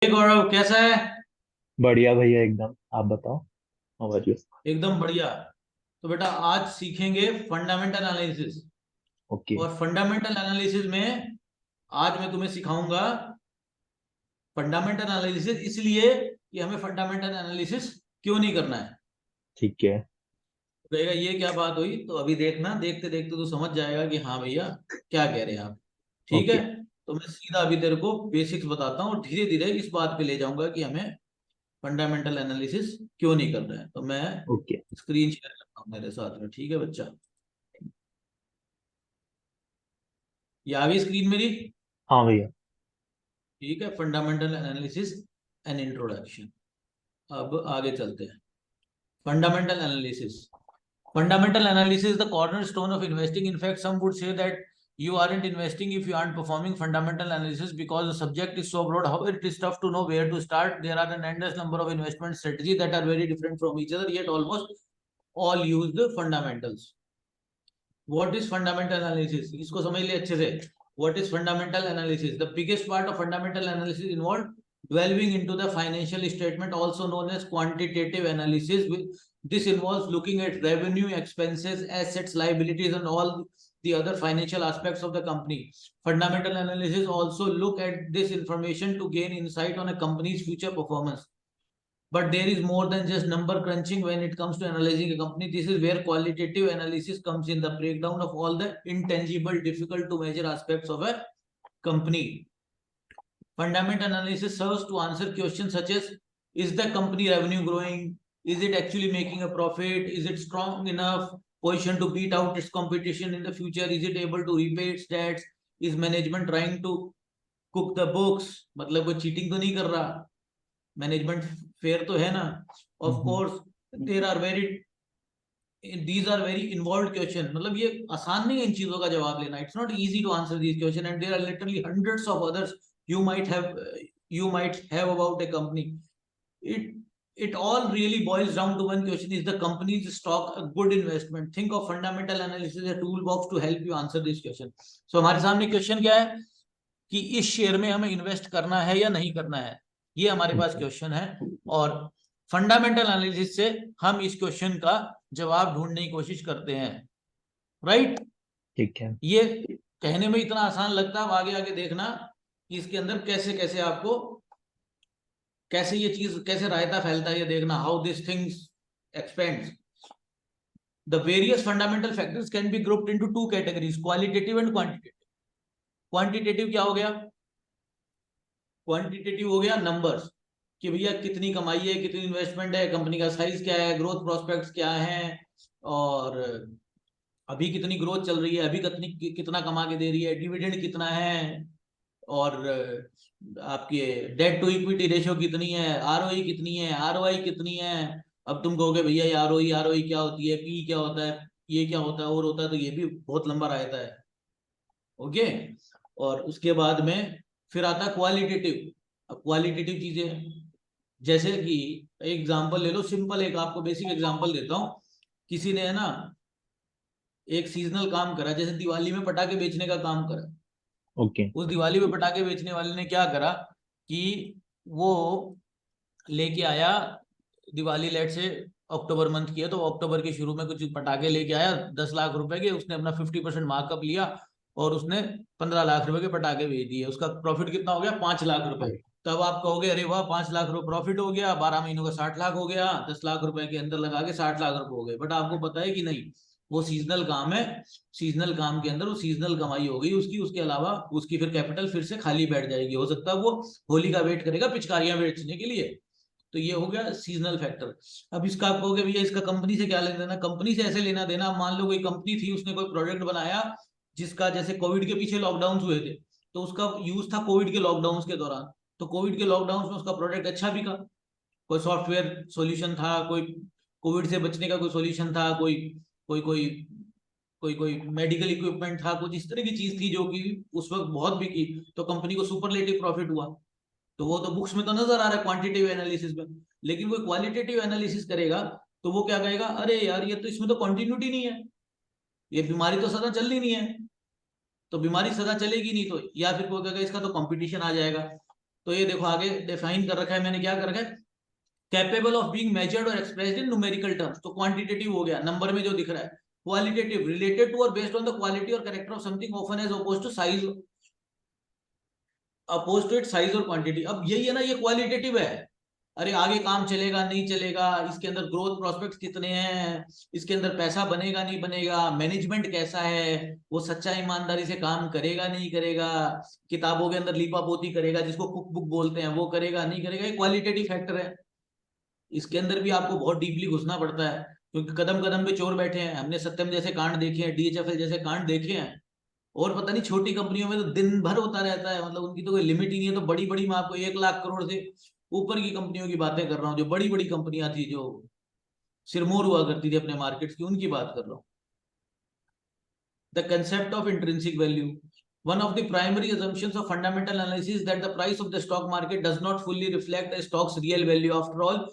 गौरव कैसा है। बढ़िया भैया एकदम। आप बताओ। How are you? एकदम बढ़िया। तो बेटा आज सीखेंगे फंडामेंटल एनालिसिस। ओके। और फंडामेंटल एनालिसिस में आज मैं तुम्हें सिखाऊंगा फंडामेंटल एनालिसिस इसलिए कि हमें फंडामेंटल एनालिसिस क्यों नहीं करना है। ठीक है। तो कहेगा ये क्या बात हुई, तो अभी देखना, देखते देखते तू समझ जाएगा कि हाँ भैया क्या कह रहे हैं आप। ठीक है। ओके। तो मैं सीधा अभी तेरे को बेसिक्स बताता हूँ और धीरे धीरे इस बात पे ले जाऊंगा कि हमें फंडामेंटल एनालिसिस क्यों नहीं करना है। तो मैं ओके। स्क्रीन शेयर करता हूँ मेरे साथ में, ठीक है बच्चा। ये आ गई स्क्रीन मेरी। हाँ भैया। ठीक है, फंडामेंटल एनालिसिस एंड इंट्रोडक्शन। अब आगे चलते हैं। Fundamental analysis. Fundamental analysis is the cornerstone of investing. In fact, some would say that you aren't investing if you aren't performing fundamental analysis because the subject is so broad. However, it is tough to know where to start. There are an endless number of investment strategies that are very different from each other, yet almost all use the fundamentals. What is fundamental analysis? इसको समझ लिया अच्छे से। What is fundamental analysis? The biggest part of fundamental analysis involved delving into the financial statement, also known as quantitative analysis. This involves looking at revenue, expenses, assets, liabilities, and all the other financial aspects of the company. Fundamental analysis also look at this information to gain insight on a company's future performance. But there is more than just number crunching when it comes to analyzing a company. This is where qualitative analysis comes in, the breakdown of all the intangible, difficult to measure aspects of a company. Fundamental analysis serves to answer questions such as: is the company revenue growing? Is it actually making a profit? Is it strong enough position to beat out its competition in the future? Is it able to repay its debts? Is management trying to cook the books? मतलब कोई cheating तो नहीं कर रहा, management fair तो है ना। Of hmm. Course there are very, these are very involve question, मतलब ये आसान नहीं है इन चीजों का जवाब लेना। It's not easy to answer these question and there are literally hundreds of others you might have you might have about a company. It it all really boils down to one question: is the company's stock a good investment? Think of fundamental analysis as a toolbox to help you answer this question. So हमारे सामने question क्या है कि इस share में हमें invest करना है या नहीं करना है, ये हमारे पास ओके। क्वेश्चन है। और फंडामेंटल एनालिसिस से हम इस क्वेश्चन का जवाब ढूंढने की कोशिश करते हैं। राइट। ठीक है। ये कहने में इतना आसान लगता है, अब आगे आगे देखना कि इसके अंदर कैसे कैसे आपको, कैसे ये चीज कैसे रायता फैलता है, ये देखना how this things expends. The various fundamental factors can be grouped into two categories: qualitative and quantitative. Quantitative क्या हो गया? क्वांटिटेटिव हो गया नंबर्स, कि भैया कितनी कमाई है, कितनी इन्वेस्टमेंट है, कंपनी का साइज क्या है, ग्रोथ प्रोस्पेक्ट्स क्या है, और अभी कितनी ग्रोथ चल रही है, अभी कितनी कितना कमा के दे रही है, डिविडेंड कितना है, और आपके डेट टू इक्विटी रेशियो कितनी है, आरओई कितनी है, आरओआई कितनी है। अब तुम कहोगे भैया ये आरओई आरओई क्या होती है, पी क्या होता है, ये क्या होता है और होता है, तो ये भी बहुत लंबा रहता है। ओके। और उसके बाद में फिर आता है क्वालिटेटिव। अब क्वालिटेटिव चीजें जैसे कि एग्जांपल ले लो, सिंपल एक आपको बेसिक एग्जांपल देता हूँ। किसी ने है ना एक सीजनल काम करा, जैसे दिवाली में पटाखे बेचने का काम करा। ओके। उस दिवाली में पटाखे बेचने वाले ने क्या करा कि वो लेके आया, दिवाली लेट से अक्टूबर मंथ की है, तो अक्टूबर के शुरू में कुछ पटाखे लेके आया 10 लाख रुपए के, उसने अपना 50% मार्कअप लिया और उसने 15 लाख रुपए के पटाखे बेच दिए। उसका प्रॉफिट कितना हो गया? 5 लाख रुपए। तब आप कहोगे अरे वाह 5 लाख रुपए प्रॉफिट हो गया, 12 महीनों का 60 लाख हो गया, 10 लाख रुपए के अंदर लगा के 60 लाख रुपए हो गए। बट आपको पता है कि नहीं, वो सीजनल काम है। सीजनल काम के अंदर वो सीजनल कमाई हो गई उसकी, उसके अलावा उसकी फिर कैपिटल फिर से खाली बैठ जाएगी। हो सकता है वो होली का वेट करेगा पिचकारियां बेचने के लिए। तो ये हो गया सीजनल फैक्टर। अब इसका आप कहोगे भैया इसका कंपनी से क्या लेना देना? कंपनी से ऐसे लेना देना, मान लो कोई कंपनी थी, उसने कोई प्रोडक्ट बनाया जिसका, जैसे कोविड के पीछे लॉकडाउन हुए थे, तो उसका यूज था कोविड के लॉकडाउन के दौरान। तो कोविड के लॉकडाउन में उसका प्रोडक्ट अच्छा बिका। कोई सॉफ्टवेयर सॉल्यूशन था, कोई कोविड से बचने का कोई सॉल्यूशन था, कोई कोई कोई कोई कोई मेडिकल इक्विपमेंट था, कुछ इस तरह की चीज थी जो कि उस वक्त बहुत बिकी, तो कंपनी को सुपरलेटिव प्रॉफिट हुआ। तो वो तो बुक्स में तो नजर आ रहा है क्वांटिटेटिव एनालिसिस में। लेकिन कोई क्वालिटेटिव एनालिसिस करेगा तो वो क्या कहेगा, अरे यार ये तो इसमें तो कंटिन्यूटी नहीं है, ये बीमारी तो सदा चलनी नहीं है। तो बीमारी सदा चलेगी नहीं, तो या फिर कोई कहेगा इसका तो कंपटीशन आ जाएगा। तो ये देखो आगे डिफाइन कर रखा है मैंने, क्या कर रखा है, कैपेबल ऑफ बीइंग मेजर्ड और एक्सप्रेस्ड इन न्यूमेरिकल टर्म्स, तो क्वांटिटेटिव हो गया, नंबर में जो दिख रहा है। क्वालिटेटिव, रिलेटेड टू और बेस्ड ऑन द क्वालिटी और character of something, often as oppose to size, oppose to it size और क्वांटिटी। अब यही है ना, ये क्वालिटेटिव है, अरे आगे काम चलेगा नहीं चलेगा, इसके अंदर ग्रोथ प्रोस्पेक्ट्स कितने हैं, इसके अंदर पैसा बनेगा नहीं बनेगा, मैनेजमेंट कैसा है, वो सच्चा ईमानदारी से काम करेगा नहीं करेगा, किताबों के अंदर लीपापोती करेगा, जिसको कुक बुक बोलते हैं वो करेगा नहीं करेगा, ये क्वालिटेटिव फैक्टर है। इसके अंदर भी आपको बहुत डीपली घुसना पड़ता है, क्योंकि कदम कदम पे चोर बैठे हैं। हमने सत्यम जैसे कांड देखे हैं, डीएचएफएल जैसे कांड देखे हैं, और पता नहीं छोटी कंपनियों में तो दिन भर होता रहता है, मतलब उनकी तो कोई लिमिट ही नहीं है। तो बड़ी बड़ी, मैं आपको 1 लाख करोड़ से ऊपर की कंपनियों की बातें कर रहा हूँ, जो बड़ी बड़ी कंपनियां थी, जो सिरमौर हुआ करती थी अपने मार्केट्स की, उनकी बात कर रहा हूँ। The concept of intrinsic value. One of the primary assumptions of fundamental analysis is that the price of the stock market does not fully reflect the stock's real value. After all,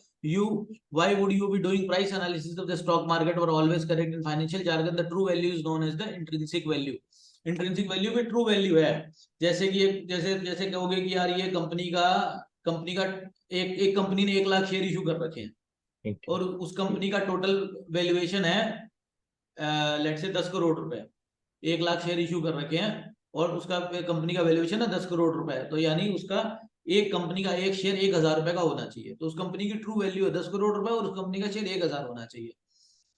why would you be doing price analysis of the stock market? Or always correct in financial jargon, the true value is known as the intrinsic value. Intrinsic value में true value है, जैसे कि जैसे जैसे कहोगे कि यार ये कंपनी का एक कंपनी ने 1 लाख शेयर इशू कर रखे हैं, ठीक है। और उस कंपनी का टोटल वैल्यूएशन है लेट्स से 10 करोड़ रुपए, 1 लाख शेयर इशू कर रखे हैं, और उसका कंपनी का वैल्यूएशन है 10 करोड़ रुपए, तो यानी उसका एक कंपनी का एक शेयर 1,000 रुपए का होना चाहिए। तो उस कंपनी की ट्रू वैल्यू है 10 करोड़ रुपए, और उस कंपनी का शेयर 1,000 होना चाहिए।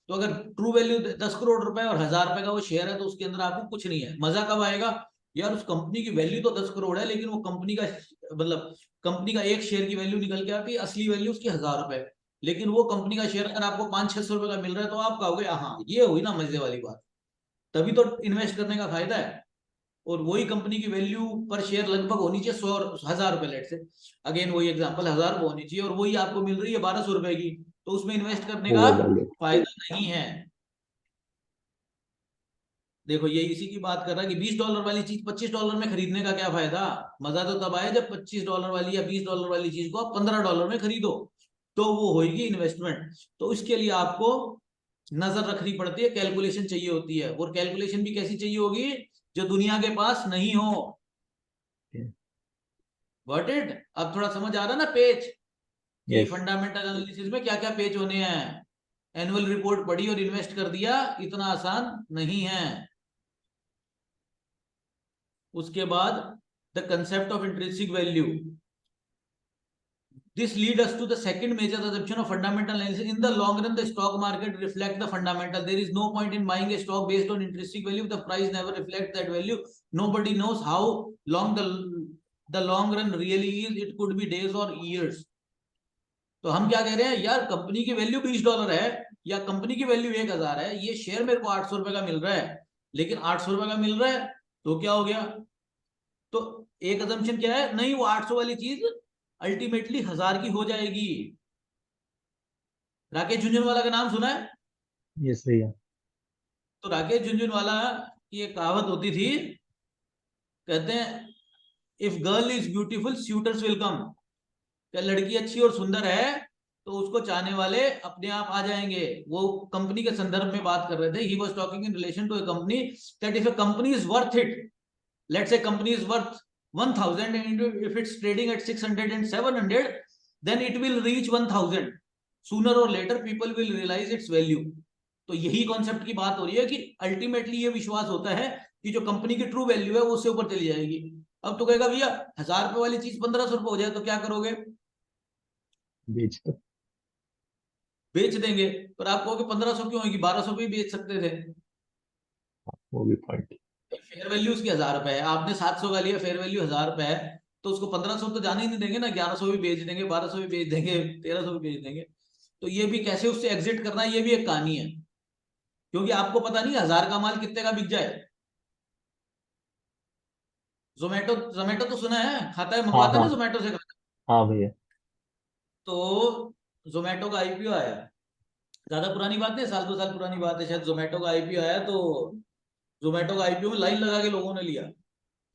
तो अगर ट्रू वैल्यू 10 करोड़ रुपए और 1,000 रुपए का वो शेयर है, तो उसके अंदर आपको कुछ नहीं है। मजा कब आएगा, यार उस कंपनी की वैल्यू तो 10 करोड़ है, लेकिन वो कंपनी का मतलब कंपनी का एक शेयर की वैल्यू निकल के आती है, असली वैल्यू उसकी 1,000 रुपए, लेकिन वो कंपनी का शेयर अगर आपको 500-600 रुपए का मिल रहा है, तो आप कहोगे हाँ ये हुई ना मजे वाली बात। तभी तो इन्वेस्ट करने का फायदा है। और वही कंपनी की वैल्यू पर शेयर लगभग होनी चाहिए 100,000 रुपए, लेट से अगेन वही एग्जांपल 1,000 रुपए होनी चाहिए, और वही आपको मिल रही है 1,200 रुपए की, तो उसमें इन्वेस्ट करने का ओवर वैल्यू। फायदा नहीं है। देखो ये इसी की बात कर रहा है कि $20 वाली चीज $25 में खरीदने का क्या फायदा। मजा तो तब आया जब $25 वाली या $20 वाली चीज को आप $15 में खरीदो, तो वो होगी इन्वेस्टमेंट। तो इसके लिए आपको नजर रखनी पड़ती है, कैलकुलेशन चाहिए होती है, और कैलकुलेशन भी कैसी चाहिए होगी, जो दुनिया के पास नहीं हो। Got it. अब थोड़ा समझ आ रहा ना पेज, कि यस। फंडामेंटल एनालिसिस में क्या क्या पेज होने हैं। एनुअल रिपोर्ट पढ़ी और इन्वेस्ट कर दिया, इतना आसान नहीं है। उसके बाद the concept of intrinsic value, this leads us to the second major assumption of fundamental analysis. In the long run, the stock market reflects the fundamental. There is no point in buying a stock based on intrinsic value. The price never reflects that value. Nobody knows how long the long run really is. It could be days or years. तो हम क्या कह रहे हैं, यार company की value $20 है, या कंपनी की वैल्यू 1,000 है, ये शेयर मेरे को 800 रुपए का मिल रहा है, लेकिन 800 रुपए का मिल रहा है, तो क्या हो गया। तो एक assumption क्या है, नहीं वो 800 वाली चीज अल्टीमेटली 1,000 की हो जाएगी। राकेश झुंझुनवाला का नाम सुना है। यस भैया। तो राकेश झुंझुनवाला की एक कहावत होती थी, कहते हैं if girl is beautiful suitors will come. क्या लड़की अच्छी और सुंदर है, तो उसको चाहने वाले अपने आप आ जाएंगे। वो कंपनी के संदर्भ में बात कर रहे थे, he was talking in relation to a company, that if a company is worth it, let's say company is worth 1,000 and if it's trading at 600 and 700, then it will reach 1,000. Sooner or later people will realize its value. तो यही concept की बात हो रही है कि ultimately ये विश्वास होता है कि जो कंपनी की ट्रू वैल्यू है वो उससे ऊपर चली जाएगी। अब तो कहेगा भैया 1,000 रुपए वाली चीज 1,500 रुपए हो जाए तो क्या करोगे, बेच दो। बेच देंगे। पर आप कहोगे 1,500 क्यों होगी, 1,200 भी बेच सकते थे। वो भी पॉइंट। फेयर वैल्यू उसकी 1,000 रुपए है, आपने 700 का लिया, फेयर वैल्यू 1,000 रुपए है, तो उसको 1,500 तो जाने ही नहीं देंगे ना, 1,100 भी बेच देंगे, 1,200 भी बेच देंगे, 1,300 भी बेच देंगे। तो ये भी कैसे उससे एग्जिट करना है, ये भी एक कहानी है, क्योंकि आपको पता नहीं 1,000 का माल कितने का बिक जाए। जोमेटो जोमेटो तो सुना है, खाता है, हाँ मंगवाता है हाँ। ना जोमेटो से खाना। हाँ भैया। तो जोमेटो का आईपीओ आया, ज्यादा पुरानी बात नहीं, 1-2 साल पुरानी बात है शायद। जोमेटो का आईपीओ आया, तो जोमेटो का आईपीओ में लाइन लगा के लोगों ने लिया,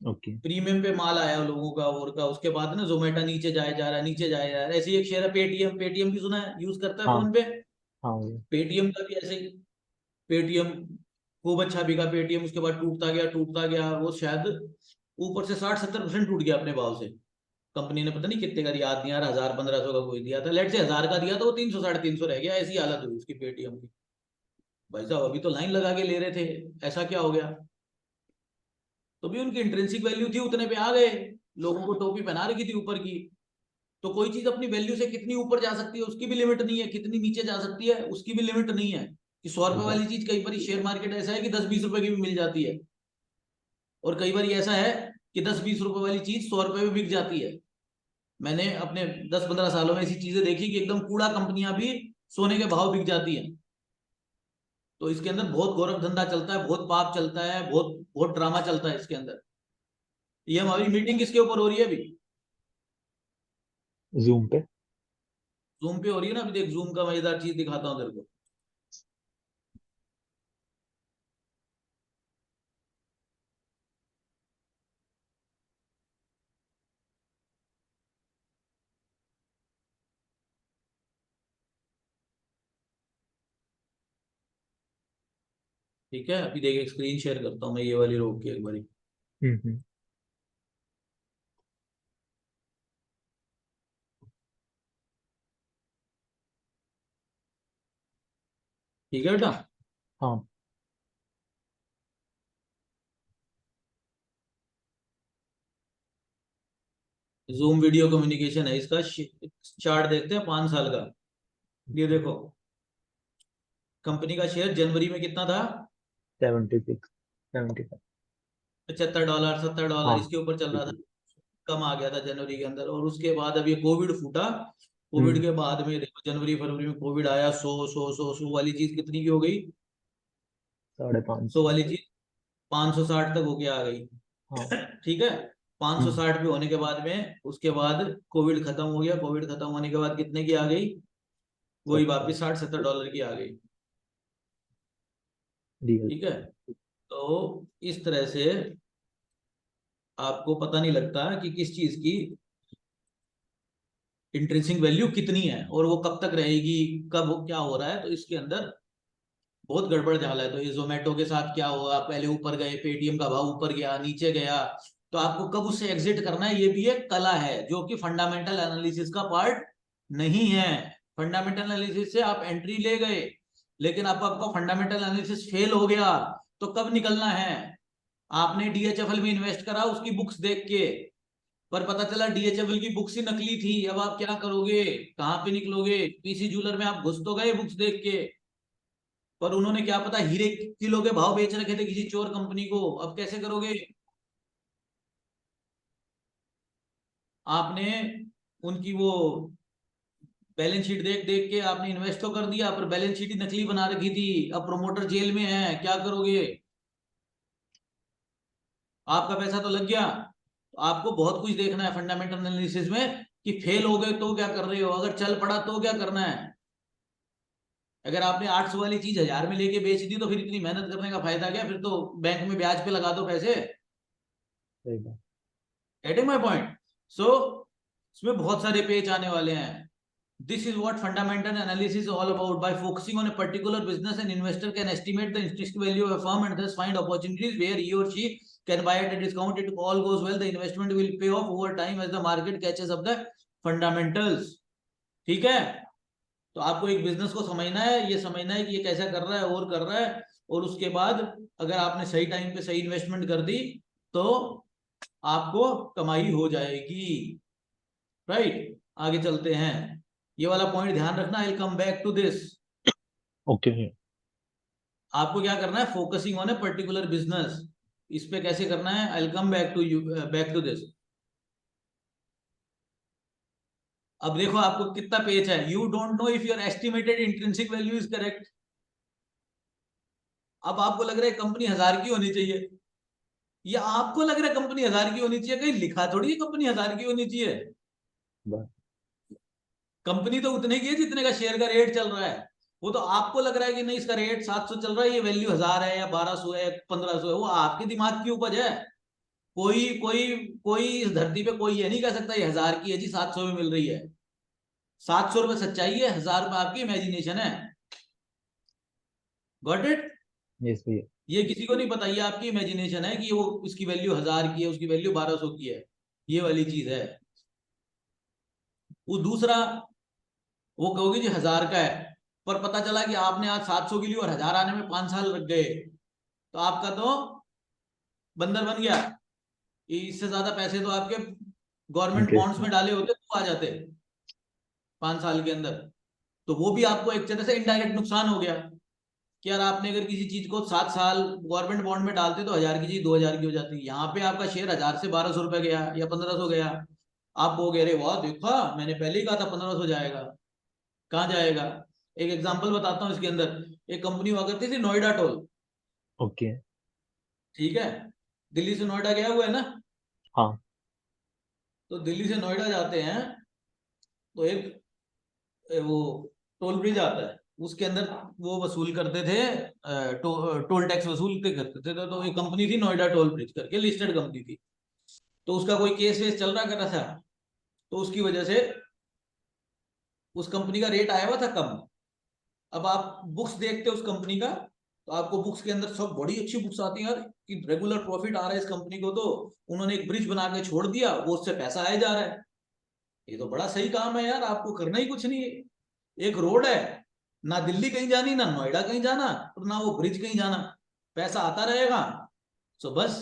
ओके। प्रीमियम पे माल आया लोगों का और का। उसके बाद ना जोमेटो नीचे जाए जा रहा है, नीचे जाए जा रहा है। ऐसे ही एक शेयर है पेटीएम, पेटीएम भी सुना है, यूज करता है हाँ फोन पे। हाँ भैया। पेटीएम का भी ऐसे ही, पेटीएम खूब अच्छा बिका पेटीएम, उसके बाद टूटता गया टूटता गया, वो शायद ऊपर से 60-70% टूट गया अपने भाव से। कंपनी ने पता नहीं कितने का याद नहीं आ रहा, 1000-1500 का कोई दिया था, लेट से 1000 का दिया तो वो 300-350 रह गया, ऐसी हालत हुई उसकी पेटीएम की। भाई साहब अभी तो लाइन लगा के ले रहे थे, ऐसा क्या हो गया? तो भी उनकी इंट्रिंसिक वैल्यू थी, उतने पे आ गए, लोगों को टोपी पहना रखी थी ऊपर की। तो कोई चीज अपनी वैल्यू से कितनी ऊपर जा सकती है उसकी भी लिमिट नहीं है, कितनी नीचे जा सकती है उसकी भी लिमिट नहीं है। कि 100 रुपए वाली चीज कई बार शेयर मार्केट ऐसा है कि 10-20 रुपए की भी मिल जाती है, और कई बार ऐसा है कि 10-20 रुपए वाली चीज 100 रुपए में बिक जाती है। मैंने अपने 10-15 सालों में ऐसी चीजें देखी कि एकदम कूड़ा कंपनियां भी सोने के भाव बिक जाती हैं। तो इसके अंदर बहुत गौरव धंधा चलता है, बहुत पाप चलता है, बहुत बहुत ड्रामा चलता है इसके अंदर। ये हमारी मीटिंग किसके ऊपर हो रही है अभी? जूम पे। जूम पे हो रही है ना अभी, देख जूम का मजेदार चीज दिखाता हूँ तेरे को। ठीक है, अभी देख एक स्क्रीन शेयर करता हूँ मैं, ये वाली रोक के एक बारी। हम्म। ठीक है बेटा। हाँ। जूम वीडियो कम्युनिकेशन है, इसका चार्ट देखते हैं 5 साल का। ये देखो, कंपनी का शेयर जनवरी में कितना था? 76, 75। $75, $70 हाँ। इसके ऊपर चल रहा था। ठीक। कम आ गया था जनवरी के अंदर, और उसके बाद अब ये कोविड फूटा। कोविड हम्म। के बाद में देखो जनवरी फरवरी में कोविड आया, 100 वाली चीज कितनी की हो गई? 100 550। वाली चीज 560 तक होके आ गई। हाँ। ठीक है। हम्म। 560 पे होने के बाद में उसके बाद कोविड खत्म हो गया, कोविड खत्म होने के बाद कितने की आ गई? वही 70। वापस $60-70 की आ गई। रियल। ठीक है। तो इस तरह से आपको पता नहीं लगता कि किस चीज की इंट्रिंसिक वैल्यू कितनी है और वो कब तक रहेगी, कब क्या हो रहा है। तो इसके अंदर बहुत गड़बड़ झाल है। तो ये जोमेटो के साथ क्या हुआ, पहले ऊपर गए, पेटीएम का भाव ऊपर गया, नीचे गया, तो आपको कब उससे एग्जिट करना है, ये भी एक कला है जो कि फंडामेंटल एनालिसिस का पार्ट नहीं है। फंडामेंटल एनालिसिस से आप एंट्री ले गए, लेकिन आपका फंडामेंटल एनालिसिस फेल हो गया, तो कब निकलना है? आपने डीएचएफएल में इन्वेस्ट करा उसकी बुक्स देख के, पर पता चला डीएचएफएल की बुक्स ही नकली थी। अब आप क्या करोगे, कहाँ पे निकलोगे? पीसी जूलर में आप घुस तो गए बुक्स देख के, पर उन्होंने क्या पता हीरे किलो के भाव बेच रखे थे किसी चोर कंपनी को। अब कैसे करोगे? आपने उनकी वो बैलेंस शीट देख देख के आपने इन्वेस्ट तो कर दिया, पर बैलेंस शीट ही नकली बना रखी थी। अब प्रोमोटर जेल में है, क्या करोगे? आपका पैसा तो लग गया। तो आपको बहुत कुछ देखना है फंडामेंटल एनालिसिस में, कि फेल हो गए तो क्या कर रहे हो, अगर चल पड़ा तो क्या करना है। अगर आपने 800 वाली चीज 1000 में लेके बेच दी, तो फिर इतनी मेहनत करने का फायदा क्या? फिर तो बैंक में ब्याज पे लगा दो पैसे। सही बात। Getting my point? सो इसमें बहुत सारे पेज आने वाले हैं। This is what fundamental analysis is all about. By focusing on a particular business, an investor can estimate the intrinsic value of a firm and thus find opportunities where he or she can buy at a discount. If all goes well, the investment will pay off over time as the market catches up the fundamentals. ठीक है। तो आपको एक business को समझना है, ये समझना है कि ये कैसा कर रहा है और कर रहा है, और उसके बाद अगर आपने सही टाइम पे सही इन्वेस्टमेंट कर दी तो आपको कमाई हो जाएगी। राइट, आगे चलते हैं। ये वाला पॉइंट ध्यान रखना, I will come back to this. Okay. आपको क्या करना है, focusing on a particular business, इस पे कैसे करना है, I will come back to you, back to this. अब देखो आपको कितना पेज है। You don't know if your estimated intrinsic value is correct. अब आपको लग रहा है कंपनी 1000 की होनी चाहिए, या आपको लग रहा है कंपनी 1000 की होनी चाहिए, कहीं लिखा थोड़ी है कंपनी 1000 की होनी चाहिए। बस। कंपनी तो उतने की है जितने का शेयर का रेट चल रहा है। वो तो आपको लग रहा है कि नहीं इसका रेट 700 चल रहा है, ये वैल्यू 1000 है या 1200 है 1500 है, वो आपके दिमाग की उपज है। कोई कोई कोई इस धरती पे कोई ये नहीं कह सकता ये 1000 की है जी, 700 में मिल रही है। 700 रुपये सच्चाई है, 1000 रुपये आपकी इमेजिनेशन है। Got it? यस भैया। ये किसी को नहीं पता, ये आपकी इमेजिनेशन है कि वो इसकी वैल्यू 1000 की है, उसकी वैल्यू 1200 की है। ये वाली चीज है। वो दूसरा वो कहोगे जी 1000 का है, पर पता चला कि आपने आज 700 की ली और 1000 आने में 5 साल लग गए, तो आपका तो बंदर बन गया। इससे ज्यादा पैसे तो आपके गवर्नमेंट इंटरेस्ट बॉन्ड्स में डाले होते तो आ जाते 5 साल के अंदर। तो वो भी आपको एक तरह से इनडायरेक्ट नुकसान हो गया कि यार आपने अगर किसी चीज को 7 साल गवर्नमेंट बॉन्ड में डालते तो 1000 की चीज 2000 की हो जाती। यहाँ पे आपका शेयर 1000 से 1200 रुपए गया या 1500 गया, आप वो कह रहे वाह देखा मैंने पहले ही कहा था 1500 जाएगा। कहाँ जाएगा? एक एग्जांपल बताता हूँ इसके अंदर। एक कंपनी हुआ करती थी नोएडा टोल। ओके। ठीक है, दिल्ली से नोएडा गया हुआ है ना? हाँ। तो दिल्ली से नोएडा जाते हैं तो एक वो टोल ब्रिज आता है, उसके अंदर वो वसूल करते थे, टोल टैक्स वसूलते करते थे। तो एक कंपनी थी नोएडा टोल ब्रिज करके, लिस्टेड कंपनी थी। तो उसका कोई केस वेस चल रहा कर रहा था, तो उसकी वजह से उस कंपनी का रेट आया हुआ था कम। अब आप बुक्स देखते हो उस कंपनी का, तो आपको बुक्स के अंदर सब बड़ी अच्छी बुक्स आती हैं यार कि रेगुलर प्रॉफिट आ रहा है इस कंपनी को, तो उन्होंने एक ब्रिज बना के छोड़ दिया, वो उससे पैसा आया जा रहा है। ये तो बड़ा सही काम है यार, आपको करना ही कुछ नहीं है। एक रोड है, ना दिल्ली कहीं जानी, ना नोएडा कहीं जाना, और ना वो ब्रिज कहीं जाना, पैसा आता रहेगा। सो बस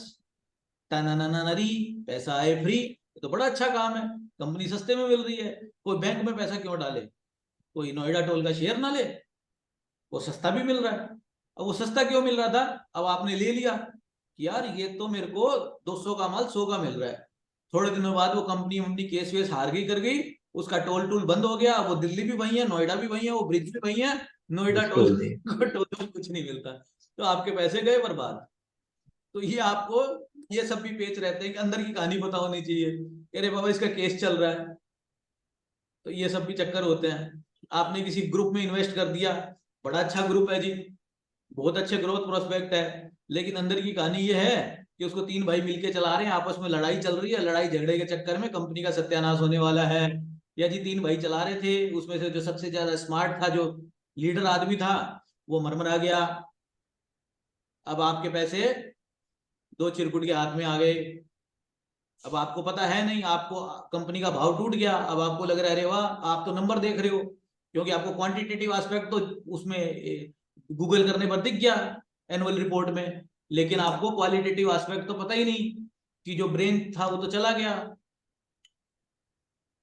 टनानानारी, पैसा आए फ्री। ये तो बड़ा अच्छा काम है, कंपनी सस्ते में मिल रही है। कोई बैंक में पैसा क्यों डाले, कोई नोएडा टोल का शेयर ना ले, वो सस्ता भी मिल रहा है। अब वो सस्ता क्यों मिल रहा था, अब आपने ले लिया कि यार ये तो मेरे को 200 का माल 100 का मिल रहा है। थोड़े दिनों बाद वो कंपनी वंपनी केस वेस हार गई कर गई, उसका टोल टूल बंद हो गया। वो दिल्ली भी वही है, नोएडा भी वही है, वो ब्रिज भी वही है, नोएडा बस टोल टोल नहीं। टोल कुछ नहीं मिलता। तो आपके पैसे गए बर्बाद। तो ये आपको ये सब भी पेच रहते हैं कि अंदर की कहानी पता होनी चाहिए, अरे बाबा इसका केस चल रहा है। तो ये सब भी चक्कर होते हैं। आपने किसी ग्रुप में इन्वेस्ट कर दिया, बड़ा अच्छा ग्रुप है जी, बहुत अच्छे ग्रोथ प्रोस्पेक्ट है, लेकिन अंदर की कहानी ये है कि उसको 3 भाई मिलके चला रहे हैं, आपस में लड़ाई चल रही है, लड़ाई झगड़े के चक्कर में कंपनी का सत्यानाश होने वाला है। या जी 3 भाई चला रहे थे, उसमें से जो सबसे ज्यादा स्मार्ट था, जो लीडर आदमी था, वो मरमरा गया। अब आपके पैसे दो चिरकुट के हाथ में आ गए। अब आपको पता है नहीं, आपको कंपनी का भाव टूट गया, अब आपको लग रहा है अरे वाह, आप तो नंबर देख रहे हो क्योंकि आपको क्वांटिटेटिव एस्पेक्ट तो उसमें गूगल करने पर दिख गया एनुअल रिपोर्ट में, लेकिन आपको क्वालिटेटिव एस्पेक्ट तो पता ही नहीं कि जो ब्रेन था वो तो चला गया,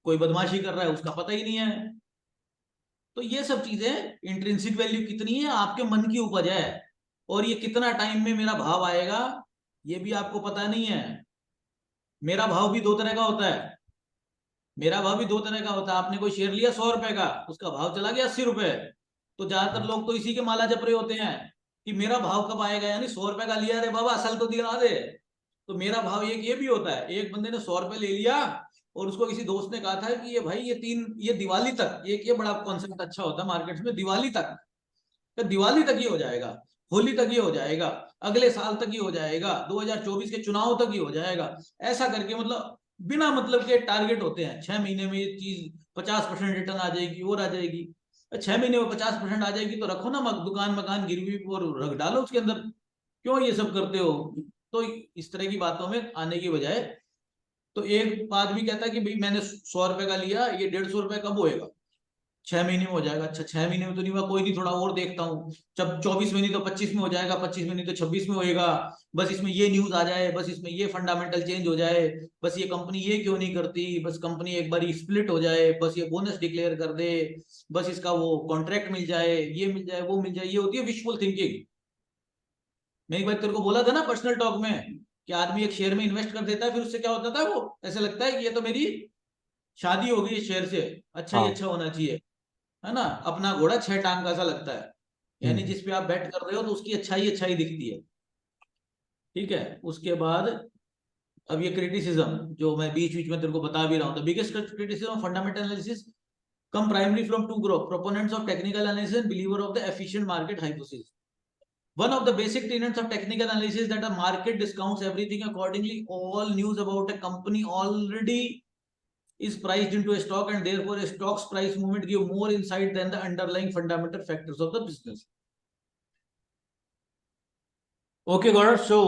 कोई बदमाशी कर रहा है उसका पता ही नहीं है। तो ये सब चीजें, इंट्रिंसिक वैल्यू कितनी है आपके मन की उपज है, और ये कितना टाइम में मेरा भाव आएगा ये भी आपको पता नहीं है। मेरा भाव भी 2 तरह का होता है, मेरा भाव भी 2 तरह का होता है। आपने कोई शेयर लिया 100 रुपए का, उसका भाव चला गया 80 रुपए, तो ज्यादातर हाँ। लोग तो इसी के माला जप रहे होते हैं कि मेरा भाव कब आएगा, यानी 100 रुपए का लिया रे बाबा असल तो दिला दे। तो मेरा भाव एक ये भी होता है, एक बंदे ने 100 रुपए ले लिया और उसको किसी दोस्त ने कहा था कि ये भाई ये दिवाली तक, एक ये बड़ा कॉन्सेप्ट अच्छा होता है मार्केट में, दिवाली तक, तो दिवाली तक ही हो जाएगा, होली तक ही हो जाएगा, अगले साल तक ही हो जाएगा, 2024 के चुनाव तक ही हो जाएगा। ऐसा करके मतलब बिना मतलब के टारगेट होते हैं, 6 महीने में ये चीज 50% रिटर्न आ जाएगी और आ जाएगी। 6 महीने में 50% आ जाएगी तो रखो ना दुकान मकान गिरवी और रख डालो उसके अंदर, क्यों ये सब करते हो? तो इस तरह की बातों में आने की बजाय, तो एक आदमी कहता है कि भाई मैंने 100 रुपए का लिया, ये 150 रुपए कब होएगा? 6 महीने में हो जाएगा। अच्छा 6 महीने में तो नहीं हुआ, कोई नहीं थोड़ा और देखता हूँ, जब 24 में नहीं तो 25 में हो जाएगा, 25 में नहीं तो 26 में होएगा। बस इसमें ये न्यूज आ जाए, बस इसमें ये फंडामेंटल चेंज हो जाए, बस ये कंपनी ये क्यों नहीं करती, बस कंपनी एक बार स्प्लिट हो जाए, बस ये बोनस डिक्लेयर कर दे, बस इसका वो कॉन्ट्रैक्ट मिल जाए, ये मिल जाए, वो मिल जाए। ये होती है विशफुल थिंकिंग। मैं एक बार तेरे को बोला था ना पर्सनल टॉक में कि आदमी एक शेयर में इन्वेस्ट कर देता है, फिर उससे क्या होता था, वो ऐसे लगता है कि ये तो मेरी शादी हो गई इस शेयर से, अच्छा ही हाँ। अच्छा होना चाहिए, है ना? अपना घोड़ा 6 टांग का सा लगता है, यानी हम्म। जिस पे आप बैट कर रहे हो तो उसकी अच्छाई अच्छाई दिखती है। ठीक है, उसके बाद अब ये क्रिटिसिज्म जो मैं बीच बीच में तेरे को बता भी रहा हूँ, the biggest criticism fundamental analysis come primarily from two groups: proponents of technical analysis and believer of the efficient market hypothesis. One of the basic tenets of technical analysis is that a market discounts everything accordingly. All news about a company already is priced into a stock, and therefore a stock's price movement give more insight than the underlying fundamental factors of the business. Okay, Gaurav. So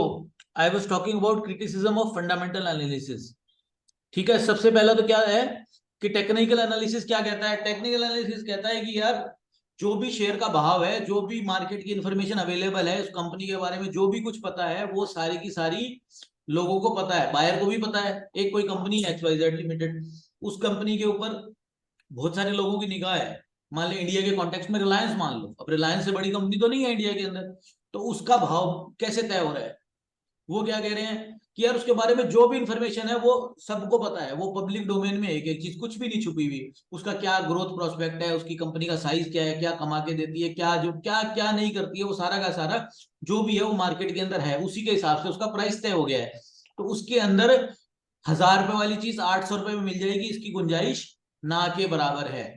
I was talking about criticism of fundamental analysis. ठीक है, सबसे पहला तो क्या है कि technical analysis क्या कहता है? टेक्निकल एनालिसिस कहता है कि यार जो भी शेयर का भाव है, जो भी मार्केट की इंफॉर्मेशन अवेलेबल है, उस कंपनी के बारे में जो भी कुछ पता है, वो सारी की सारी लोगों को पता है, बायर को भी पता है। एक कोई कंपनी है XYZ लिमिटेड, उस कंपनी के ऊपर बहुत सारे लोगों की निगाह है। मान लो इंडिया के कॉन्टेक्स्ट में रिलायंस मान लो, अब रिलायंस से बड़ी कंपनी तो नहीं है इंडिया के अंदर, तो उसका भाव कैसे तय हो रहा है? वो क्या कह रहे हैं कि यार उसके बारे में जो भी इंफॉर्मेशन है वो सबको पता है, वो पब्लिक डोमेन में एक एक चीज कुछ भी नहीं छुपी हुई। उसका क्या ग्रोथ प्रोस्पेक्ट है, उसकी कंपनी का साइज क्या है, क्या कमा के देती है, क्या जो क्या क्या नहीं करती है, वो सारा का सारा जो भी है वो मार्केट के अंदर है, उसी के हिसाब से उसका प्राइस तय हो गया है। तो उसके अंदर 1000 रुपए वाली चीज 800 रुपए में मिल जाएगी, इसकी गुंजाइश ना के बराबर है।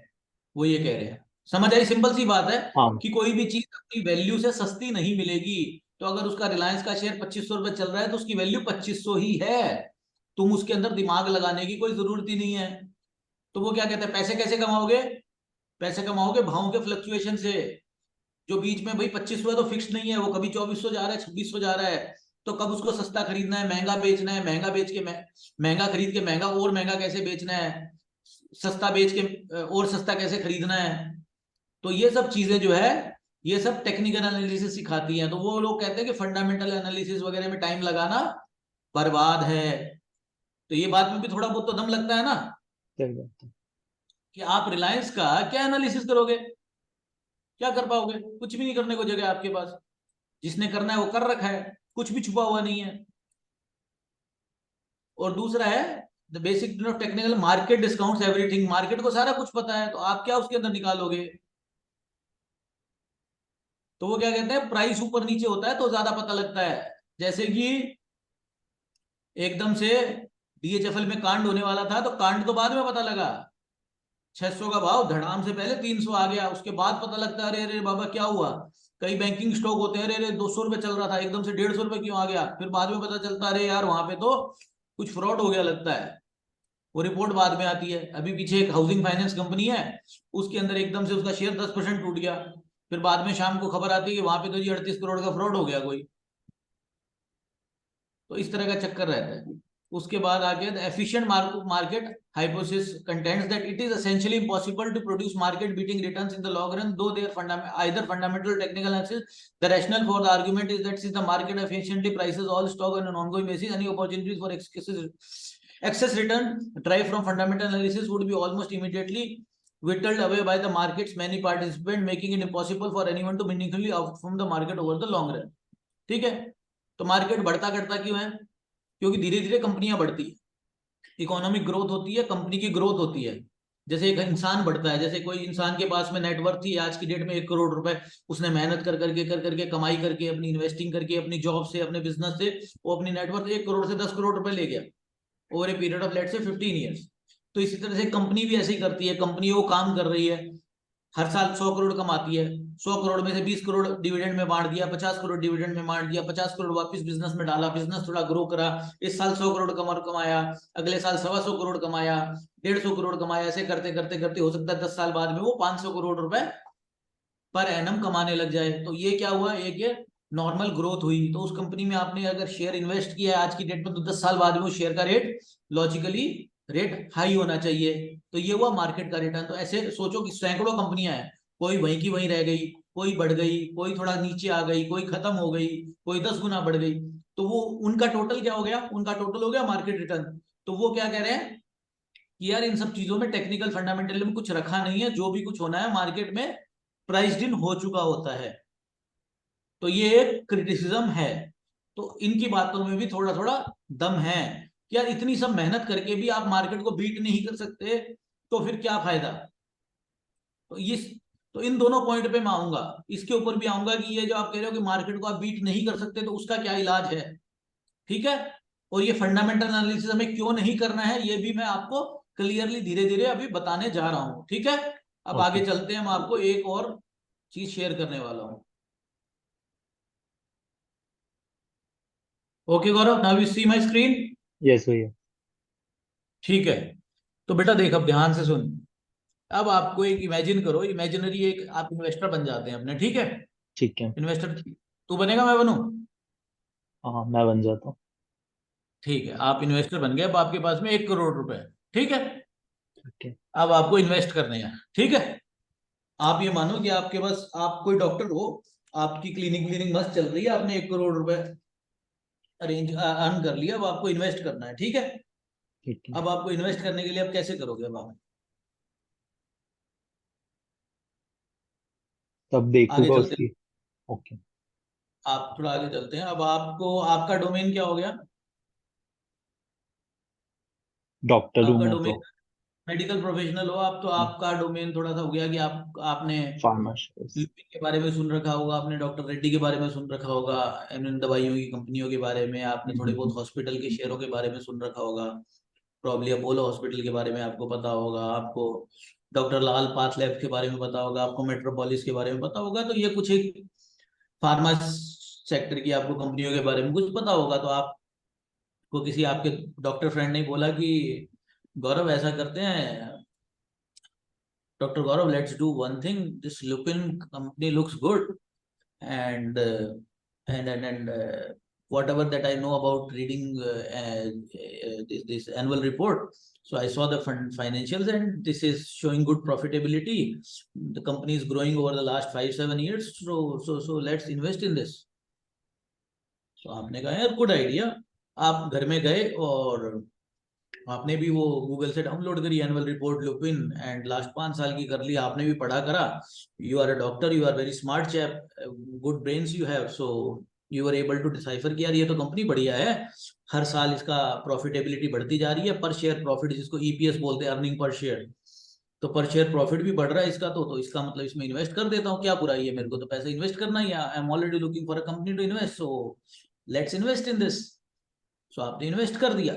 वो ये कह रहे हैं। समझ आई? सिंपल सी बात है हाँ कि कोई भी चीज अपनी वैल्यू से सस्ती नहीं मिलेगी। तो अगर उसका रिलायंस का शेयर 2500 रुपए चल रहा है तो उसकी वैल्यू 2500 ही है। तुम उसके अंदर दिमाग लगाने की कोई जरूरत ही नहीं है। तो वो क्या कहते हैं, पैसे कैसे कमाओगे? पैसे कमाओगे भावों के फ्लक्चुएशन से। जो बीच में भाई 2500 है तो फिक्स नहीं है, वो कभी 2400 जा रहा है, 2600 जा रहा है। तो कब उसको सस्ता खरीदना है, महंगा बेचना है, महंगा बेच के महंगा खरीद के महंगा और महंगा कैसे बेचना है, सस्ता बेच के और सस्ता कैसे खरीदना है। तो ये सब चीजें जो है, ये सब टेक्निकल एनालिसिस सिखाती हैं। तो वो लोग कहते हैं कि फंडामेंटल एनालिसिस वगैरह में टाइम लगाना बर्बाद है। तो ये बात में भी थोड़ा बहुत तो दम लगता है ना, सही बात है। कि आप रिलायंस का क्या एनालिसिस करोगे? क्या कर पाओगे? कुछ भी नहीं करने को जगह आपके पास। जिसने करना है वो कर रखा है, कुछ भी छुपा हुआ नहीं है। और दूसरा है the basic technical market discounts everything. Market को सारा कुछ पता है, तो आप क्या उसके अंदर निकालोगे? तो वो क्या कहते हैं, प्राइस ऊपर नीचे होता है तो ज्यादा पता लगता है। जैसे कि एकदम से DHFL में कांड होने वाला था, तो कांड तो बाद में पता लगा, 600 का भाव धड़ाम से पहले 300 आ गया, उसके बाद पता लगता है अरे अरे बाबा क्या हुआ। कई बैंकिंग स्टॉक होते हैं, अरे अरे 200 रुपए चल रहा था एकदम से 150 रुपए क्यों आ गया, फिर बाद में पता चलता अरे यार वहां पे तो कुछ फ्रॉड हो गया लगता है। वो रिपोर्ट बाद में आती है। अभी पीछे एक हाउसिंग फाइनेंस कंपनी है, उसके अंदर एकदम से उसका शेयर 10% टूट गया। फिर बाद में शाम को खबर आती है कि वहां पे तो जी 38 करोड़ का फ्रॉड हो गया कोई। तो इस तरह का चक्कर रहता है। उसके बाद आगे efficient market hypothesis contents that it is essentially impossible to produce market beating returns in the long run though there either fundamental technical analysis. The rationale for the argument is that since the market efficiently prices all stock on an ongoing basis, any opportunities for excess return derived from fundamental analysis would be almost immediately whittled away by the market's many participants, making it impossible for anyone to meaningfully outperform the market over the long run. ठीक है? तो market बढ़ता घटता क्यों है? क्योंकि धीरे धीरे कंपनियां बढ़ती है, इकोनॉमिक ग्रोथ होती है, कंपनी की ग्रोथ होती है। जैसे एक इंसान बढ़ता है, जैसे कोई इंसान के पास में नेटवर्थ थी आज की डेट में 1 करोड़ रुपए, उसने मेहनत कर करके कमाई करके अपनी इन्वेस्टिंग करके अपनी जॉब से अपने बिजनेस से वो अपनी नेटवर्थ 1 करोड़ से 10 करोड़ रुपए ले गया over a period of let say 15 years. तो इसी तरह से कंपनी भी ऐसे ही करती है। कंपनी वो काम कर रही है, हर साल 100 करोड़ कमाती है, 100 करोड़ में से 20 करोड़ डिविडेंड में बांट दिया, 50 करोड़ डिविडेंड में बांट दिया, 50 करोड़ वापस बिजनेस में डाला, बिजनेस थोड़ा ग्रो करा, इस साल 100 करोड़ कमाया, अगले साल 125 करोड़ कमाया, 150 करोड़ कमाया, ऐसे करते करते करते हो सकता है 10 साल बाद में वो 500 करोड़ रुपए पर एनम कमाने लग जाए। तो ये क्या हुआ, एक ये नॉर्मल ग्रोथ हुई। तो उस कंपनी में आपने अगर शेयर इन्वेस्ट किया है आज की डेट में, तो 10 साल बाद में उस शेयर का रेट लॉजिकली रेट हाई होना चाहिए। तो ये हुआ मार्केट का रिटर्न। तो ऐसे सोचो कि सैकड़ों कंपनियां हैं, कोई वहीं की वहीं रह गई, कोई बढ़ गई, कोई थोड़ा नीचे आ गई, कोई खत्म हो गई, कोई 10 गुना बढ़ गई। तो वो उनका टोटल क्या हो गया, उनका टोटल हो गया मार्केट रिटर्न। तो वो क्या कह रहे हैं कि यार इन सब चीजों में टेक्निकल फंडामेंटल में कुछ रखा नहीं है, जो भी कुछ होना है मार्केट में प्राइस्ड इन हो चुका होता है। तो ये एक क्रिटिसिज्म है। तो इनकी बातों में भी थोड़ा थोड़ा दम है कि यार इतनी सब मेहनत करके भी आप मार्केट को बीट नहीं कर सकते, तो फिर क्या फायदा। तो इस तो इन दोनों पॉइंट पे मैं आऊंगा। इसके ऊपर भी आऊंगा कि ये जो आप कह रहे हो कि मार्केट को आप बीट नहीं कर सकते, तो उसका क्या इलाज है। ठीक है? और ये फंडामेंटल एनालिसिस हमें क्यों नहीं करना है, ये भी मैं आपको क्लियरली धीरे धीरे अभी बताने जा रहा हूं। ठीक है? अब ओके। आगे चलते हैं, मैं आपको एक और चीज शेयर करने वाला हूं। Okay Gaurav, now you see my screen. Yes भैया। ठीक है, तो बेटा देख अब ध्यान से सुन। अब आपको एक इमेजिन करो, इमेजिनरी एक आप इन्वेस्टर बन जाते हैं अपने। ठीक है? ठीक है। इन्वेस्टर तू बनेगा, मैं बनूं? हाँ मैं बन जाता हूँ। ठीक है, आप इन्वेस्टर बन गए, अब आपके पास में 1 करोड़ रुपए है। ठीक है? ओके। अब आपको इन्वेस्ट करने हैं, ठीक है। आप ये मानो कि आपके पास, आप कोई डॉक्टर हो, आपकी क्लिनिक क्लिनिक मस्त चल रही है, आपने 1 करोड़ रुपए अरेंज अर्न कर लिया, अब आपको इन्वेस्ट करना है, ठीक है। ठीक है। अब आपको इन्वेस्ट करने के लिए आप कैसे करोगे? अब आप तब आगे देखूंगा चलते हैं, उसकी। ओके। आप थोड़ा आगे चलते हैं। अब आपको, आपका डोमेन क्या हो गया? डॉक्टर हूँ आपका मैं डोमेन तो। मेडिकल प्रोफेशनल हो आप, तो आपका डोमेन थोड़ा सा हो गया कि आप, आपने फार्मासिस्ट। लुपिन के बारे में सुन रखा होगा, आपने डॉक्टर रेड्डी के बारे में सुन रखा होगा, इन दवाइयों की कंपनियों के बारे में, आपने थोड़े बहुत हॉस्पिटल के शेयरों के बारे में सुन रखा होगा, प्रॉब्ली अपोलो हॉस्पिटल के बारे में आपको पता होगा, आपको डॉक्टर लाल पाथलैब के बारे में पता होगा, आपको मेट्रोपोलिस के बारे में पता होगा। तो ये कुछ एक फार्मा सेक्टर की आपको कंपनियों के बारे में कुछ पता होगा। तो आपको किसी आपके डॉक्टर फ्रेंड ने बोला कि गौरव ऐसा करते हैं, doctor Gaurav, let's do one thing, this Lupin company looks good, and whatever that I know about reading this annual report. So I saw the financials, and this is showing good profitability. The company is growing over the last 5-7 years. So let's invest in this. So आपने कहा यार good idea. आप घर में गए और आपने भी वो गूगल से डाउनलोड करी annual report Lupin, and last 5 साल की कर ली, आपने भी पढ़ा करा। You are a doctor, you are very smart chap, good brains you have, so you are able to decipher कि यार ये तो कंपनी बढ़िया है, हर साल इसका प्रॉफिटेबिलिटी बढ़ती जा रही है, पर शेयर प्रॉफिट जिसको ईपीएस बोलते हैं, अर्निंग पर शेयर, तो पर शेयर प्रॉफिट भी बढ़ रहा है इसका, तो इसका मतलब इसमें इन्वेस्ट कर देता हूँ, क्या बुराई है, मेरे को तो पैसा इन्वेस्ट करना ही है, I am already looking for a company to invest, so let's invest in this. So आपने इन्वेस्ट कर दिया।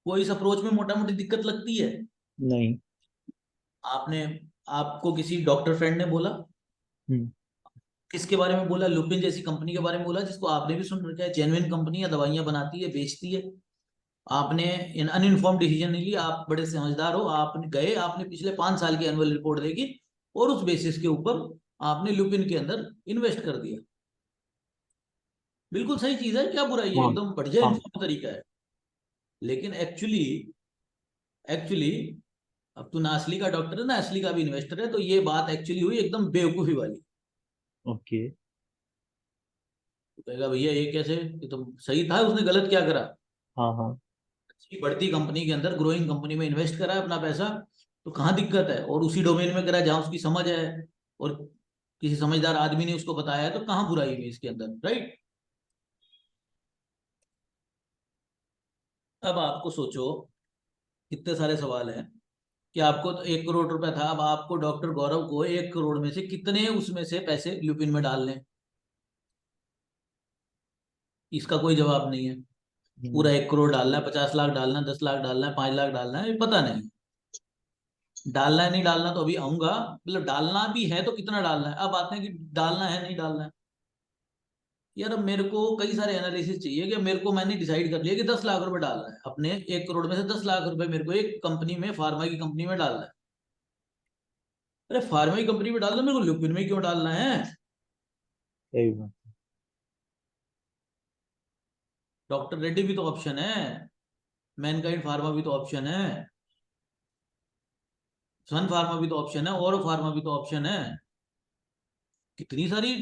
कोई इस अप्रोच में मोटा मोटी दिक्कत लगती है? नहीं। आपने, आपको किसी डॉक्टर फ्रेंड ने बोला, हम्म। किसके बारे में बोला? लुपिन जैसी कंपनी के बारे में बोला, जिसको आपने भी सुन रखा है, जेन्युइन कंपनी है, दवाइयां बनाती है, बेचती है। आपने इन अनइन्फॉर्म डिसीजन नहीं लिया, आप बड़े समझदार हो, आपने गए, आपने पिछले 5 साल की एनुअल रिपोर्ट देखी, और उस बेसिस के ऊपर आपने लुपिन के अंदर इन्वेस्ट कर दिया। बिल्कुल सही चीज है, क्या बुराई है, हाँ। एकदम बढ़िया हाँ। इन्फॉर्म तरीका है। लेकिन एक्चुअली, एक्चुअली अब तू ना असली का डॉक्टर है ना असली का भी इन्वेस्टर है, तो ये बात एक्चुअली हुई एकदम बेवकूफी वाली। ओके। तो कहेगा भैया ये कैसे, ये तो सही था, उसने गलत क्या करा? हाँ हाँ। अच्छी बढ़ती कंपनी के अंदर, ग्रोइंग कंपनी में इन्वेस्ट करा है अपना पैसा, तो कहाँ दिक्कत है? और उसी डोमेन में करा जहां उसकी समझ है, और किसी समझदार आदमी ने उसको बताया है, तो कहाँ बुराई हुई इसके अंदर, राइट? अब आपको सोचो, कितने सारे सवाल हैं कि आपको तो 1 करोड़ रुपया था, अब आपको डॉक्टर गौरव को 1 करोड़ में से कितने उसमें से पैसे ल्यूपिन में डालने, इसका कोई जवाब नहीं है। पूरा हम्म। 1 करोड़ डालना है, 50 लाख डालना है, 10 लाख डालना है, 5 लाख डालना है, ये पता नहीं। डालना है नहीं डालना तो अभी आऊंगा, मतलब डालना भी है तो कितना डालना है, अब आते हैं कि डालना है नहीं डालना है। यार अब मेरे को कई सारे एनालिसिस चाहिए, कि मेरे को, मैंने डिसाइड कर लिया कि 10 लाख रुपए डालना है, अपने 1 करोड़ में से 10 लाख रुपए मेरे को एक कंपनी में, फार्मा की कंपनी में डालना है। अरे फार्मा की कंपनी में डालना, मेरे को लुपिन में क्यों डालना है? सही बात। डॉक्टर रेड्डी भी तो ऑप्शन है, मैनकाइंड फार्मा भी तो ऑप्शन है, सन फार्मा भी तो ऑप्शन है, और फार्मा भी तो ऑप्शन है। कितनी सारी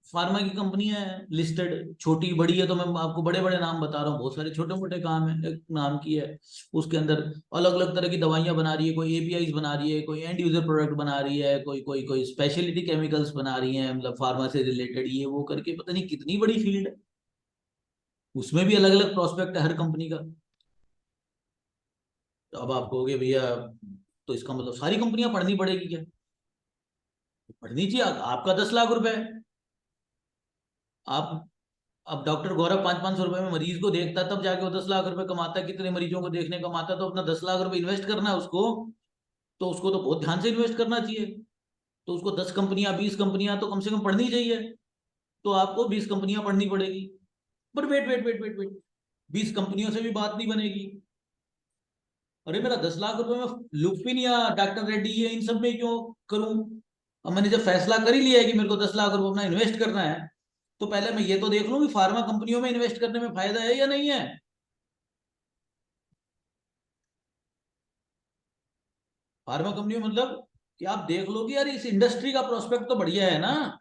फार्मा की कंपनियां हैं लिस्टेड, छोटी बड़ी है तो मैं आपको बड़े बड़े नाम बता रहा हूँ, बहुत सारे छोटे मोटे काम है, एक नाम की है, उसके अंदर अलग अलग तरह की दवाइयां बना रही है, कोई एपीआई बना रही है, कोई एंड यूजर प्रोडक्ट बना रही है, कोई कोई कोई स्पेशलिटी केमिकल्स बना रही है, मतलब फार्मा से रिलेटेड, ये वो करके पता नहीं कितनी बड़ी फील्ड है, उसमें भी अलग अलग प्रोस्पेक्ट है हर कंपनी का। तो अब आप कहोगे भैया, तो इसका मतलब सारी कंपनियां पढ़नी पड़ेगी क्या? पढ़नी चाहिए। आपका 10 लाख रुपए है, आप, अब डॉक्टर गौरव 500-500 रुपए में मरीज को देखता है, तब जाके वो 10 लाख रुपए कमाता है, कितने मरीजों को देखने कमाता है, तो अपना 10 लाख रुपए इन्वेस्ट करना है उसको, तो उसको तो बहुत ध्यान से इन्वेस्ट करना चाहिए। तो उसको 10 कंपनियां, 20 कंपनियां तो कम से कम पढ़नी चाहिए, तो आपको 20 कंपनियां पढ़नी पड़ेगी। पर wait wait wait wait wait, 20 कंपनियों से भी बात नहीं बनेगी। अरे मेरा 10 लाख रुपए में लुपिन या डॉक्टर रेड्डी ये इन सब में क्यों करूं? अब मैंने जब फैसला कर ही लिया है कि मेरे को 10 लाख रुपए अपना इन्वेस्ट करना है, तो पहले मैं ये तो देख लूं कि फार्मा कंपनियों में इन्वेस्ट करने में फायदा है या नहीं है। फार्मा कंपनी में मतलब कि आप देख लो कि यार इस इंडस्ट्री का प्रोस्पेक्ट तो बढ़िया है ना,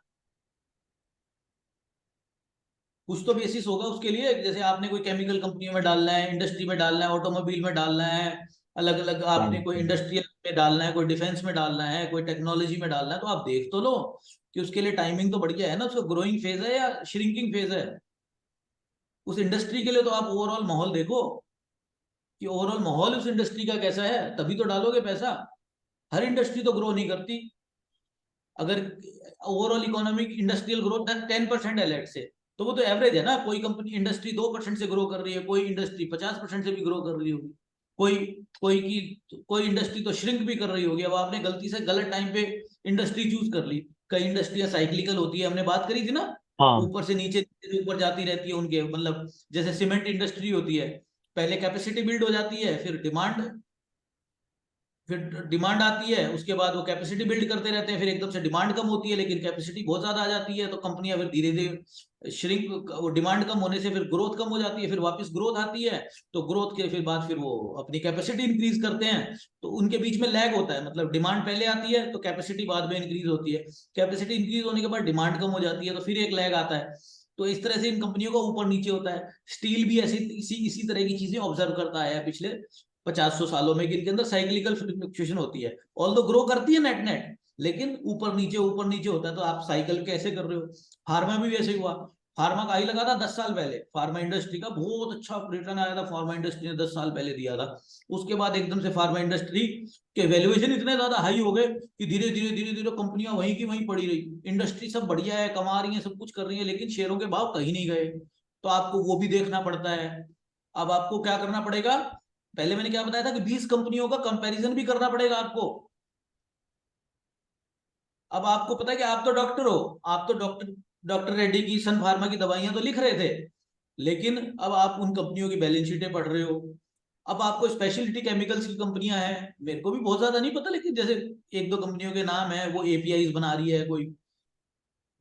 कुछ तो बेसिस होगा उसके लिए। जैसे आपने कोई केमिकल कंपनियों में डालना है, इंडस्ट्री में डालना है, ऑटोमोबाइल में डालना है, अलग अलग आपने कोई हाँ इंडस्ट्रियल में डालना है, कोई डिफेंस में डालना है, कोई टेक्नोलॉजी में डालना है, तो आप देख तो लो कि उसके लिए टाइमिंग तो बढ़िया है ना, उसका ग्रोइंग फेज है या श्रिंकिंग फेज है। उस इंडस्ट्री के लिए तो आप ओवरऑल माहौल देखो कि ओवरऑल माहौल उस इंडस्ट्री का कैसा है, तभी तो डालोगे पैसा। हर इंडस्ट्री तो ग्रो नहीं करती। अगर ओवरऑल इकोनॉमिक इंडस्ट्रियल ग्रोथ 10% है लेट से, तो वो तो एवरेज है ना। कोई कंपनी इंडस्ट्री 2% से ग्रो कर रही है, कोई इंडस्ट्री 50% से भी ग्रो कर रही होगी, कोई कोई इंडस्ट्री तो श्रिंक भी कर रही होगी। अब आपने गलती से गलत टाइम पे इंडस्ट्री चूज कर ली। कई इंडस्ट्रियां साइक्लिकल होती है, हमने बात करी थी ना, हाँ ऊपर से नीचे नीचे से ऊपर जाती रहती है उनके, मतलब जैसे सीमेंट इंडस्ट्री होती है, पहले कैपेसिटी बिल्ड हो जाती है, फिर डिमांड आती है, उसके बाद वो कैपेसिटी बिल्ड करते रहते हैं, फिर एकदम से डिमांड कम होती है लेकिन कैपेसिटी बहुत ज्यादा आ जाती है, तो कंपनियां फिर धीरे धीरे श्रिंक, वो डिमांड कम होने से फिर ग्रोथ कम हो जाती है, फिर वापस ग्रोथ आती है, तो ग्रोथ के फिर बाद फिर वो अपनी कैपेसिटी इंक्रीज करते हैं। तो उनके बीच में लैग होता है, मतलब डिमांड पहले आती है तो कैपेसिटी बाद में इंक्रीज होती है, कैपेसिटी इंक्रीज होने के बाद डिमांड कम हो जाती है, तो फिर एक लैग आता है। तो इस तरह से इन कंपनियों का ऊपर नीचे होता है। स्टील भी ऐसी इसी तरह की चीजें ऑब्जर्व करता है पिछले 50-100 सालों में, कि इनके अंदर साइक्लिकल फ्लक्चुएशन होती है। ऑल्दो ग्रो करती है नेट नेट, लेकिन ऊपर नीचे होता है। तो आप साइकिल कैसे कर रहे हो? फार्मा भी वैसे ही हुआ। फार्मा का ही लगा था 10 साल पहले, फार्मा इंडस्ट्री का बहुत अच्छा रिटर्न आया था, फार्मा इंडस्ट्री ने 10 साल पहले दिया था। उसके बाद एकदम से फार्मा इंडस्ट्री के वैल्यूएशन इतने ज्यादा हाई हो गए कि धीरे धीरे कंपनियां वहीं की वहीं पड़ी रही। इंडस्ट्री सब बढ़िया है, कमा रही है, सब कुछ कर रही है, लेकिन शेयरों के भाव कहीं नहीं गए। तो आपको वो भी देखना पड़ता है। अब आपको क्या करना पड़ेगा? पहले मैंने क्या बताया था कि 20 कंपनियों का कंपैरिजन भी करना पड़ेगा आपको। अब आपको पता है कि आप तो डॉक्टर हो, आप तो डॉक्टर डॉक्टर रेड्डी की, सन फार्मा की दवाइयां तो लिख रहे थे, लेकिन अब आप उन कंपनियों की बैलेंस शीटें पढ़ रहे हो। अब आपको स्पेशलिटी केमिकल्स की कंपनियां हैं, मेरे को भी बहुत ज्यादा नहीं पता, लेकिन जैसे एक दो कंपनियों के नाम है, वो एपीआई बना रही है, कोई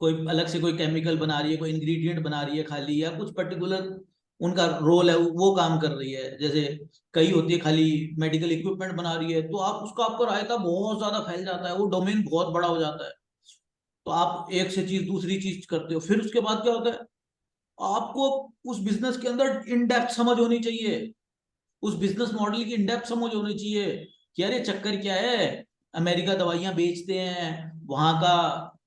कोई अलग से कोई केमिकल बना रही है, कोई इंग्रेडिएंट बना रही है खाली, या कुछ पर्टिकुलर उनका रोल है, वो काम कर रही है। जैसे कई होती है खाली मेडिकल इक्विपमेंट बना रही है, तो आप उसका आपको रायता बहुत ज्यादा फैल जाता है, वो डोमेन बहुत बड़ा हो जाता है। तो आप एक से चीज दूसरी चीज करते हो, फिर उसके बाद क्या होता है, आपको उस बिजनेस के अंदर इन डेप्थ समझ होनी चाहिए, उस बिजनेस मॉडल की इन डेप्थ समझ होनी चाहिए कि यार ये चक्कर क्या है। अमेरिका दवाइयां बेचते हैं, वहां का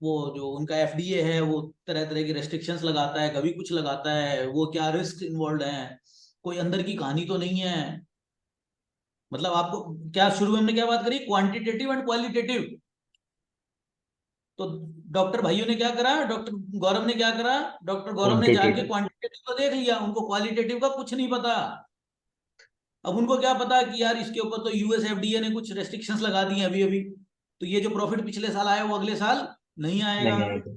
वो जो उनका एफडीए है वो तरह तरह की रेस्ट्रिक्शंस लगाता है, कभी कुछ लगाता है, वो क्या रिस्क इन्वॉल्व है, कोई अंदर की कहानी तो नहीं है। मतलब आपको क्या, शुरू में हमने क्या बात करी, क्वांटिटेटिव एंड क्वालिटेटिव। तो डॉक्टर भाइयों ने क्या करा, डॉक्टर गौरव ने क्या करा, डॉक्टर गौरव ने जाके क्वांटिटेटिव। क्वांटिटेटिव तो देख लिया, उनको क्वालिटेटिव का कुछ नहीं पता। अब उनको क्या पता कि यार इसके ऊपर तो यूएस एफडीए ने कुछ रेस्ट्रिक्शंस लगा दी हैं अभी अभी, तो ये जो प्रॉफिट पिछले साल आया वो अगले साल नहीं आएगा। नहीं आएगा।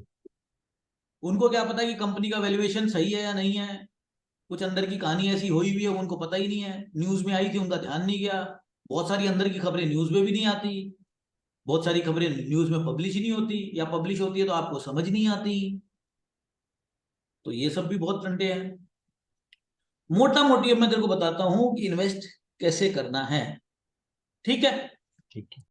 उनको क्या पता कि कंपनी का वैल्यूएशन सही है या नहीं है, कुछ अंदर की कहानी ऐसी हुई हुई है वो उनको पता ही नहीं है। न्यूज में आई थी, उनका ध्यान नहीं गया। बहुत सारी अंदर की खबरें न्यूज में भी नहीं आती, बहुत सारी खबरें न्यूज में पब्लिश ही नहीं होती, या पब्लिश होती है तो आपको समझ नहीं आती। तो ये सब भी बहुत फंडे हैं। मोटा मोटी अब मैं तेरे को बताता हूँ कि इन्वेस्ट कैसे करना है। ठीक है? ठीक है।